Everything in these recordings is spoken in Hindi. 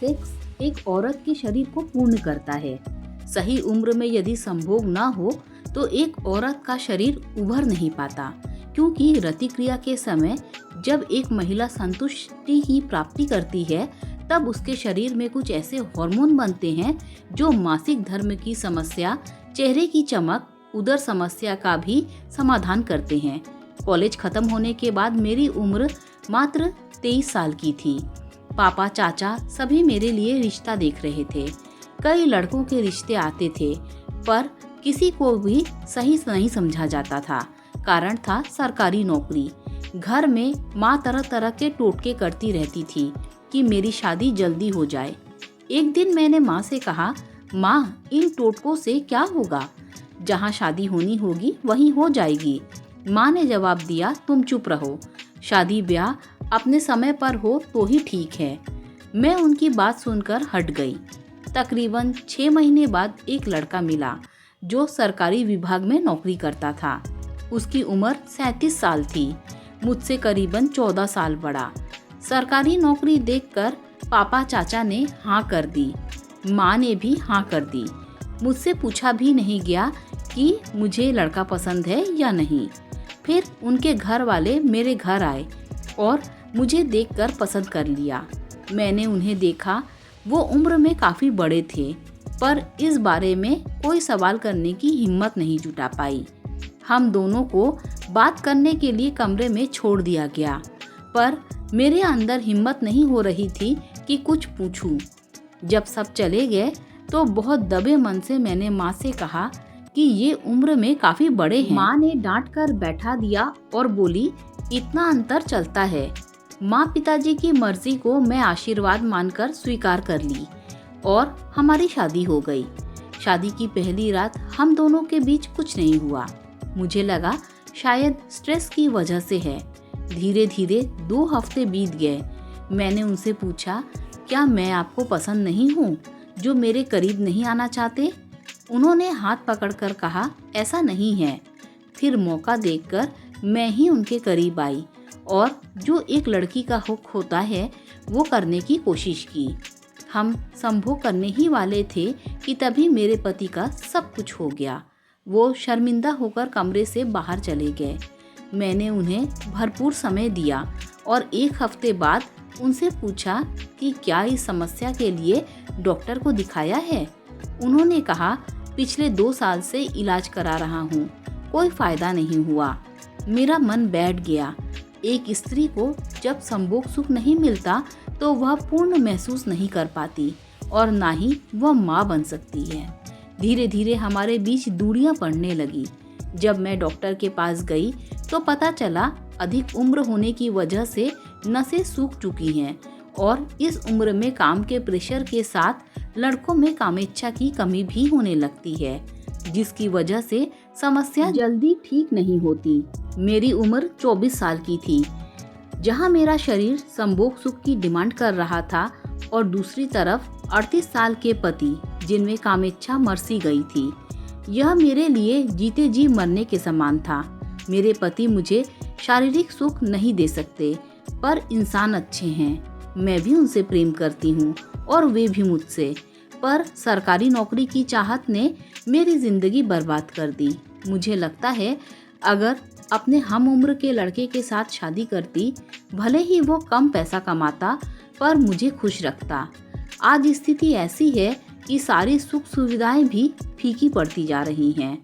सेक्स एक औरत के शरीर को पूर्ण करता है। सही उम्र में यदि संभोग ना हो तो एक औरत का शरीर उभर नहीं पाता, क्योंकि रतिक्रिया के समय जब एक महिला संतुष्टि की प्राप्ति करती है तब उसके शरीर में कुछ ऐसे हार्मोन बनते हैं जो मासिक धर्म की समस्या, चेहरे की चमक, उदर समस्या का भी समाधान करते हैं। कॉलेज खत्म होने के बाद मेरी उम्र मात्र 23 साल की थी। पापा, चाचा सभी मेरे लिए रिश्ता देख रहे थे। कई लड़कों के रिश्ते आते थे, पर किसी को भी सही नहीं समझा जाता था। कारण था सरकारी नौकरी। घर में माँ तरह तरह के टोटके करती रहती थी कि मेरी शादी जल्दी हो जाए। एक दिन मैंने माँ से कहा, माँ, इन टोटकों से क्या होगा? जहाँ शादी होनी होगी वहीं हो जाएगी। माँ ने जवाब दिया, तुम चुप रहो, शादी ब्याह अपने समय पर हो तो ही ठीक है। मैं उनकी बात सुनकर हट गई। तकरीबन 6 महीने बाद एक लड़का मिला जो सरकारी विभाग में नौकरी करता था। उसकी उम्र 37 साल थी, मुझसे करीबन 14 साल बड़ा। सरकारी नौकरी देखकर पापा, चाचा ने हाँ कर दी। माँ ने भी हाँ कर दी। मुझसे पूछा भी नहीं गया कि मुझे लड़का पसंद है या नहीं। फिर उनके घर वाले मेरे घर आए और मुझे देखकर पसंद कर लिया। मैंने उन्हें देखा, वो उम्र में काफ़ी बड़े थे, पर इस बारे में कोई सवाल करने की हिम्मत नहीं जुटा पाई। हम दोनों को बात करने के लिए कमरे में छोड़ दिया गया, पर मेरे अंदर हिम्मत नहीं हो रही थी कि कुछ पूछूं। जब सब चले गए तो बहुत दबे मन से मैंने माँ से कहा कि ये उम्र में काफ़ी बड़े हैं। माँ ने डांट कर बैठा दिया और बोली, इतना अंतर चलता है। माँ पिताजी की मर्जी को मैं आशीर्वाद मानकर स्वीकार कर ली और हमारी शादी हो गई। शादी की पहली रात हम दोनों के बीच कुछ नहीं हुआ। मुझे लगा शायद स्ट्रेस की वजह से है। धीरे धीरे 2 हफ्ते बीत गए। मैंने उनसे पूछा, क्या मैं आपको पसंद नहीं हूँ जो मेरे करीब नहीं आना चाहते? उन्होंने हाथ पकड़कर कहा, ऐसा नहीं है। फिर मौका देखकर मैं ही उनके करीब आई और जो एक लड़की का हक होता है वो करने की कोशिश की। हम संभोग करने ही वाले थे कि तभी मेरे पति का सब कुछ हो गया। वो शर्मिंदा होकर कमरे से बाहर चले गए। मैंने उन्हें भरपूर समय दिया और 1 हफ्ते बाद उनसे पूछा कि क्या इस समस्या के लिए डॉक्टर को दिखाया है? उन्होंने कहा, पिछले 2 साल से इलाज करा रहा हूँ, कोई फायदा नहीं हुआ। मेरा मन बैठ गया। एक स्त्री को जब संभोग सुख नहीं मिलता तो वह पूर्ण महसूस नहीं कर पाती और ना ही वह माँ बन सकती है। धीरे धीरे हमारे बीच दूरियां पड़ने लगी। जब मैं डॉक्टर के पास गई तो पता चला अधिक उम्र होने की वजह से नसें सूख चुकी हैं और इस उम्र में काम के प्रेशर के साथ लड़कों में कामेच्छा की कमी भी होने लगती है, जिसकी वजह से समस्या जल्दी ठीक नहीं होती। मेरी उम्र 24 साल की थी, जहां मेरा शरीर संभोग सुख की डिमांड कर रहा था और दूसरी तरफ 38 साल के पति जिनमें कामेच्छा मरसी गई थी। यह मेरे लिए जीते जी मरने के समान था। मेरे पति मुझे शारीरिक सुख नहीं दे सकते, पर इंसान अच्छे हैं। मैं भी उनसे प्रेम करती हूँ और वे भी मुझसे, पर सरकारी नौकरी की चाहत ने मेरी जिंदगी बर्बाद कर दी। मुझे लगता है अगर अपने हम उम्र के लड़के के साथ शादी करती, भले ही वो कम पैसा कमाता, पर मुझे खुश रखता। आज स्थिति ऐसी है कि सारी सुख सुविधाएं भी फीकी पड़ती जा रही हैं।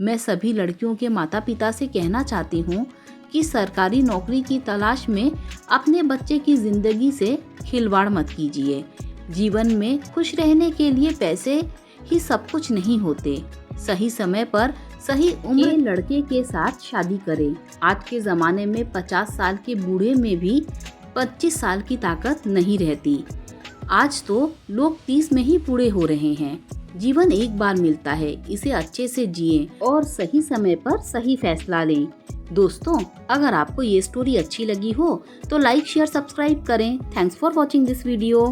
मैं सभी लड़कियों के माता पिता से कहना चाहती हूँ कि सरकारी नौकरी की तलाश में अपने बच्चे की जिंदगी से खिलवाड़ मत कीजिए। जीवन में खुश रहने के लिए पैसे ही सब कुछ नहीं होते। सही समय पर सही उम्र के लड़के के साथ शादी करें। आज के ज़माने में 50 साल के बूढ़े में भी 25 साल की ताकत नहीं रहती। आज तो लोग 30 में ही बूढ़े हो रहे हैं। जीवन एक बार मिलता है, इसे अच्छे से जिएं और सही समय पर सही फैसला लें। दोस्तों, अगर आपको ये स्टोरी अच्छी लगी हो तो लाइक, शेयर, सब्सक्राइब करें। Thanks for watching this video.